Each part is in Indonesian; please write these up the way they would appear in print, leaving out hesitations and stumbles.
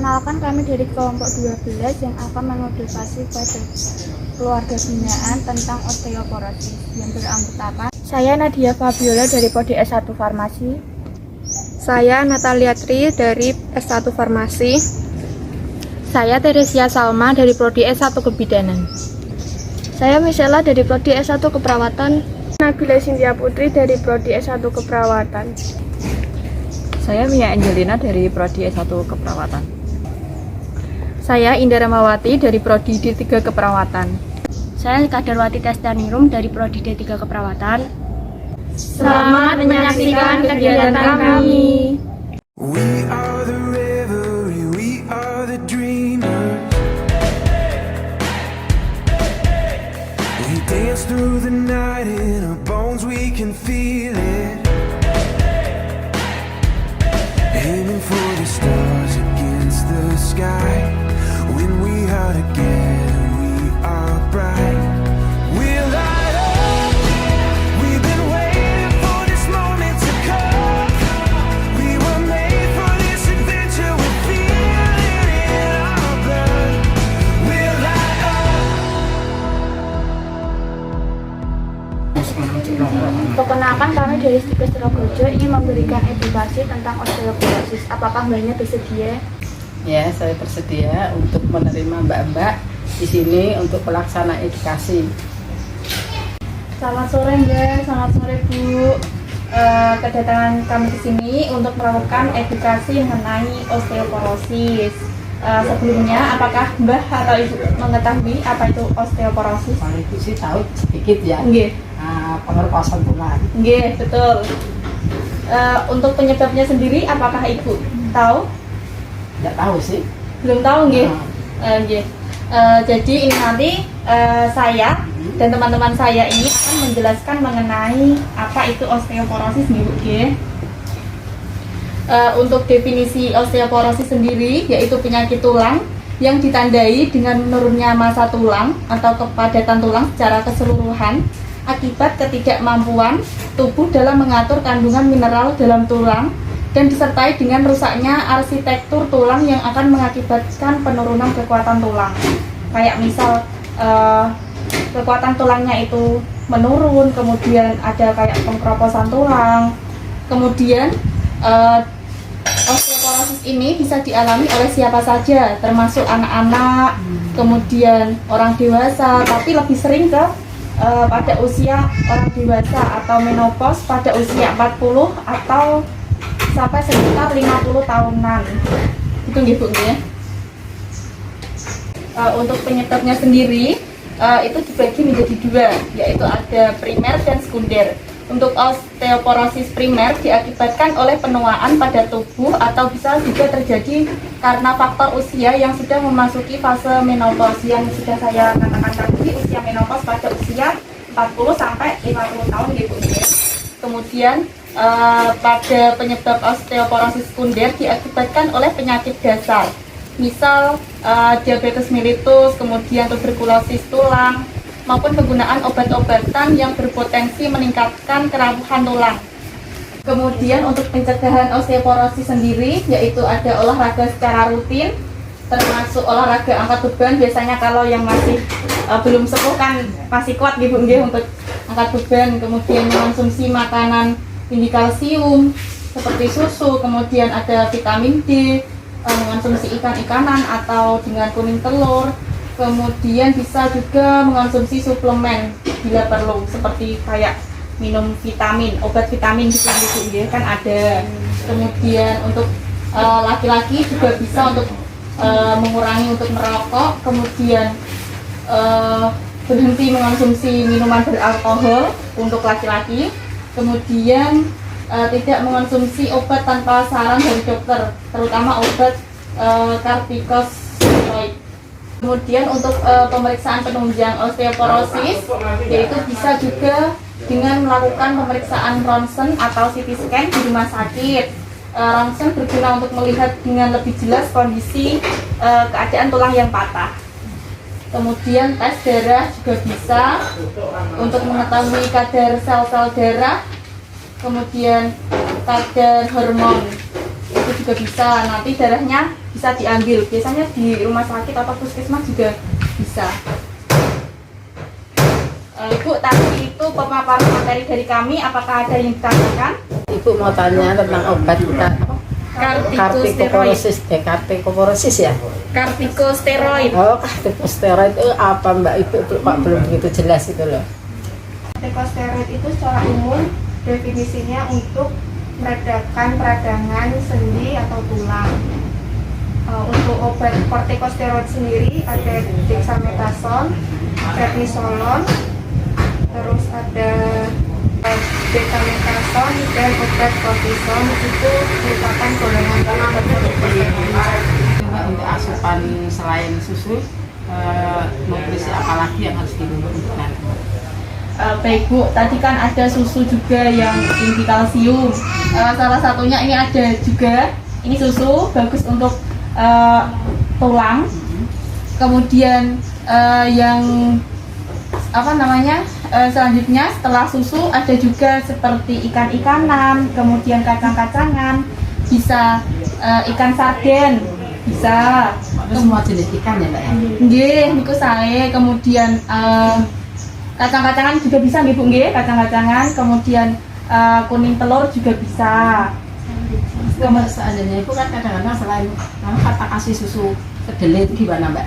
Perkenalkan, kami dari kelompok 12 yang akan mengedukasi pada keluarga binaan tentang osteoporosis yang beranggotakan. Saya Nadia Fabiola dari Prodi S1 Farmasi. Saya Natalia Tri dari S1 Farmasi. Saya Teresia Salma dari Prodi S1 Kebidanan. Saya Michela dari Prodi S1 Keperawatan. Nabila Cynthia Putri dari Prodi S1 Keperawatan. Saya Mia Angelina dari Prodi S1 Keperawatan. Saya Indra Mawati dari Prodi D3 Keperawatan. Saya Kadarwati Testanirum dari Prodi D3 Keperawatan. Selamat menyaksikan kegiatan kami. We are the revelry, we are the dreamers. We dance through the night in our bones, we can feel it. Aiming for the stars against the sky. When we are together, we are bright. We'll light up. We've been waiting for this moment to come. We were made for this adventure. We feel it in our blood. We'll light up. Perkenalkan, kami dari Stikes Rogojo ingin memberikan edukasi tentang osteoporosis. Apakah mbaknya bersedia? Ya, saya bersedia untuk menerima mbak-mbak di sini untuk pelaksana edukasi. Selamat sore Mbak, selamat sore Bu. Kedatangan kami di sini untuk melakukan edukasi mengenai osteoporosis. Sebelumnya, apakah Mbak atau Ibu mengetahui apa itu osteoporosis? Kalau itu sih tahu sedikit ya. Nggih. Pengeroposan tulang. Nggih, betul. Untuk penyebabnya sendiri, apakah Ibu tahu? Tidak tahu sih. Belum tahu nggih. Nggih. Jadi ini nanti saya dan teman-teman saya ini akan menjelaskan mengenai apa itu osteoporosis nggih. Untuk definisi osteoporosis sendiri yaitu penyakit tulang yang ditandai dengan menurunnya massa tulang atau kepadatan tulang secara keseluruhan akibat ketidakmampuan tubuh dalam mengatur kandungan mineral dalam tulang dan disertai dengan rusaknya arsitektur tulang yang akan mengakibatkan penurunan kekuatan tulang. Kayak misal kekuatan tulangnya itu menurun, kemudian ada kayak pengkeroposan tulang. Kemudian osteoporosis ini bisa dialami oleh siapa saja, termasuk anak-anak, kemudian orang dewasa, tapi lebih sering pada usia orang dewasa atau menopause pada usia 40 atau sampai sekitar 50 tahunan. Itu nggih Bu ya. Untuk penyebabnya sendiri itu dibagi menjadi dua, yaitu ada primer dan sekunder. Untuk osteoporosis primer diakibatkan oleh penuaan pada tubuh atau bisa juga terjadi karena faktor usia yang sudah memasuki fase menopause yang sudah saya katakan tadi, usia menopause pada usia 40 sampai 50 tahun gitu ya. Kemudian pada penyebab osteoporosis sekunder diakibatkan oleh penyakit dasar. Misal diabetes mellitus, kemudian tuberkulosis tulang, maupun penggunaan obat-obatan yang berpotensi meningkatkan kerapuhan tulang. Kemudian untuk pencegahan osteoporosis sendiri yaitu ada olahraga secara rutin, termasuk olahraga angkat beban. Biasanya kalau yang masih belum sepuh kan masih kuat gitu nggih untuk angkat beban. Kemudian mengonsumsi makanan tinggi kalsium seperti susu, kemudian ada vitamin D, mengonsumsi ikan-ikanan atau dengan kuning telur. Kemudian bisa juga mengonsumsi suplemen bila perlu, seperti kayak minum vitamin, obat vitamin gitu ya kan ada. Kemudian untuk laki-laki juga bisa untuk mengurangi untuk merokok, kemudian berhenti mengonsumsi minuman beralkohol untuk laki-laki, kemudian tidak mengonsumsi obat tanpa saran dari dokter, terutama obat corticosteroid. Kemudian untuk pemeriksaan penunjang osteoporosis yaitu bisa juga dengan melakukan pemeriksaan ronsen atau CT scan di rumah sakit. Ronsen berguna untuk melihat dengan lebih jelas kondisi keadaan tulang yang patah. Kemudian tes darah juga bisa untuk mengetahui kadar sel-sel darah, kemudian kadar hormon itu juga bisa. Nanti darahnya bisa diambil. Biasanya di rumah sakit atau puskesmas juga bisa. Ibu, tadi itu pemaparan materi dari kami, apakah ada yang ditanyakan? Ibu mau tanya tentang obat kita kartikosteroid ya? Kartikosteroid. Oh, kartikosteroid itu apa Mbak? Ibu Pak belum begitu jelas itu loh. Kortikosteroid itu secara umum definisinya untuk meredakan peradangan sendi atau tulang. Untuk obat kortikosteroid sendiri ada dexamethasone, prednisolon, terus ada betamethasone dan obat kortison. Itu merupakan golongan obat kortikosteroid. Untuk asupan selain susu, nutrisi apa lagi yang harus diminum untuk nanti? Baik Bu, tadi kan ada susu juga yang tinggi kalsium. Salah satunya ini ada juga, ini susu bagus untuk tulang. Kemudian yang selanjutnya setelah susu ada juga seperti ikan-ikanan, kemudian kacang-kacangan, bisa ikan sarden, bisa. Itu semua jenis ikan ya Mbak ya? Nggih, niku sae. Kemudian kacang-kacangan juga bisa nggih Bu nggih, kacang-kacangan, kemudian kuning telur juga bisa. Seandainya itu kan kadang-kadang selain kata kasih susu kedelai itu gimana Mbak?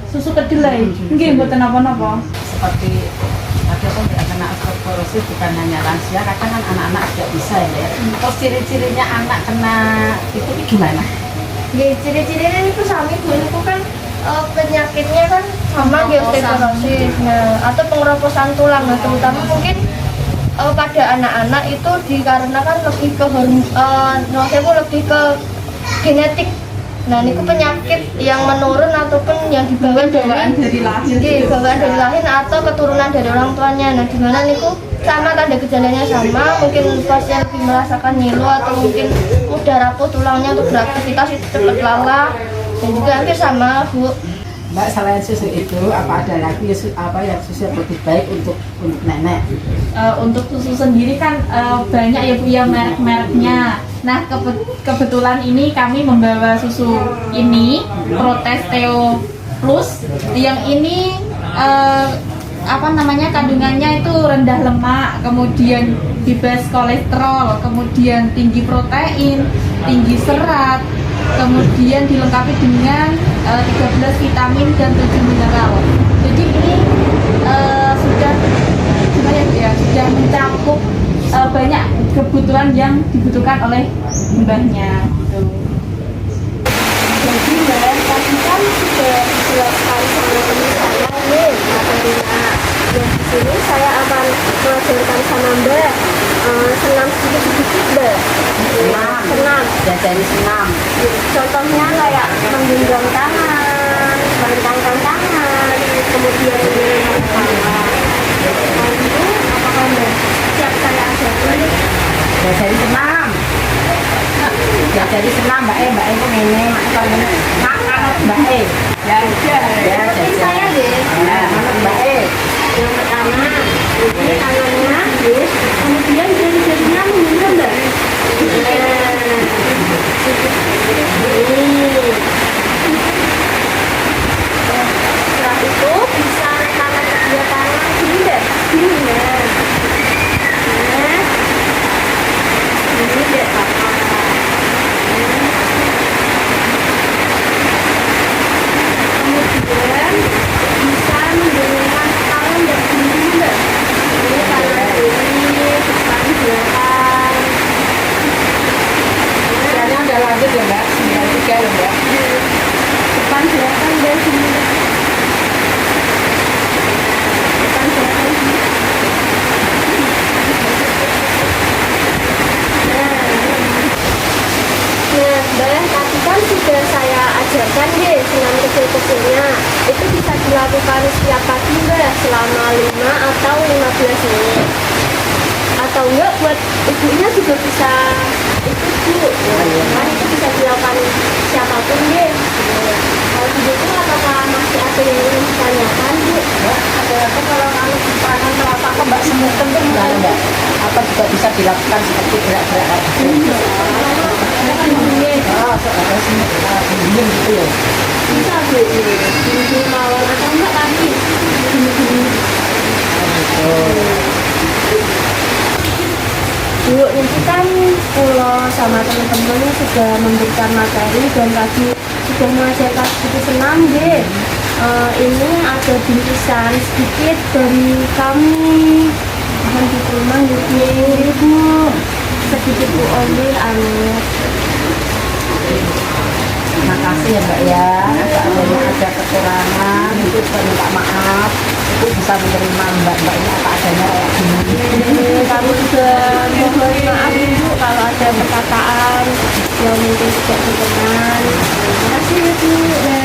Susu kedelai, nggih mboten napa-napa. Seperti ada kan tidak kena osteoporosis bukan hanya lansia, kadang kan anak-anak juga bisa ya. Terus ciri-cirinya anak kena itu gimana? Ya, ciri-cirinya itu sami Bu, itu kan penyakitnya kan sama ya osteoporosis, atau pengeroposan tulang. Nah, terutama mungkin pada anak-anak itu dikarenakan lebih ke lebih ke genetik. Nah, ini penyakit yang menurun ataupun yang dibawa Bawaan dari lahir. bawaan dari lahir atau keturunan dari orang tuanya. Nah, di mana niku sama tanda gejalanya sama, mungkin pasien lebih merasakan nyilu atau mungkin mudah rapuh tulangnya untuk beraktivitas itu cepat lelah, dan juga hampir sama Bu. Mbak, selain susu itu apa ada lagi yang susu yang lebih baik untuk nenek? Untuk susu sendiri kan banyak ya Bu ya merek-mereknya. Nah kebetulan ini kami membawa susu ini Protesteo Plus yang ini kandungannya itu rendah lemak, kemudian bebas kolesterol, kemudian tinggi protein, tinggi serat, kemudian dilengkapi dengan 13 vitamin dan 7 mineral. Jadi ini sudah mencakup banyak kebutuhan yang dibutuhkan oleh mbahnya gitu. Jadi Mbak, tadi kan sudah dijelaskan sama teman saya nih materinya. Nah, di sini saya akan mengajarkan sama Mbak senam sedikit-sedikit Mbak. Senam. Dari senam. Contohnya kayak menggenggam tangan, merentangkan tangan, kemudian menggenggam kepala. Nah, itu apakah Mbak siap saya ajarkan? Dari senam. Dari senam Mbak itu nenek makan Mbak Seperti saya deh. Mbak Yang pertama, ini tangannya, kemudian jari-jarinya mengenggam Mbak. Setelah itu bisa tangan kedua tangan gini Mbak, gini Mbak. Ini Mbak apa? Kemudian bisa menggunakan tangan dan gini Mbak. Ini tangan kiri, depan belakang. Sekarang udah lanjut ya Mbak, 93 ya Mbak. Depan belakang dan sini. Depan belakang sini. Nah, Mbak, tadi kan sudah saya ajarkan deh senam kecil-kecilnya. Itu bisa dilakukan setiap pagi Mbak, selama 5 atau 15 menit. Atau enggak buat ibunya juga bisa ikut Bu. Kan itu bisa dilakukan siapapun deh. Kalau begitu apakah masih ada yang ingin ditanyakan Bu? Ada apa kalau tangan terasa kok Mbak semutan tuh gimana Mbak? Apa juga bisa dilakukan seperti gerak-gerak? Iya. Oh, ada semut. diem gitu ya. Bisa Bu, dinding mawon atau enggak tadi Bu, ini kan Pulau sama teman-teman sudah memberikan materi dan tadi sudah mengajarkan sedikit senam deh. Ini ada bingkisan sedikit dari kami. Mohon diterima Bu. Sedikit Bu ambil Terima kasih ya Mbak ya. Seandainya ada kekurangan itu saya minta maaf. Itu bisa menerima Mbak ini apa adanya kayak gini. Kami juga mohon maaf Ibu kalau ada perkataan yang mungkin tidak berkenan. Terima kasih Bu.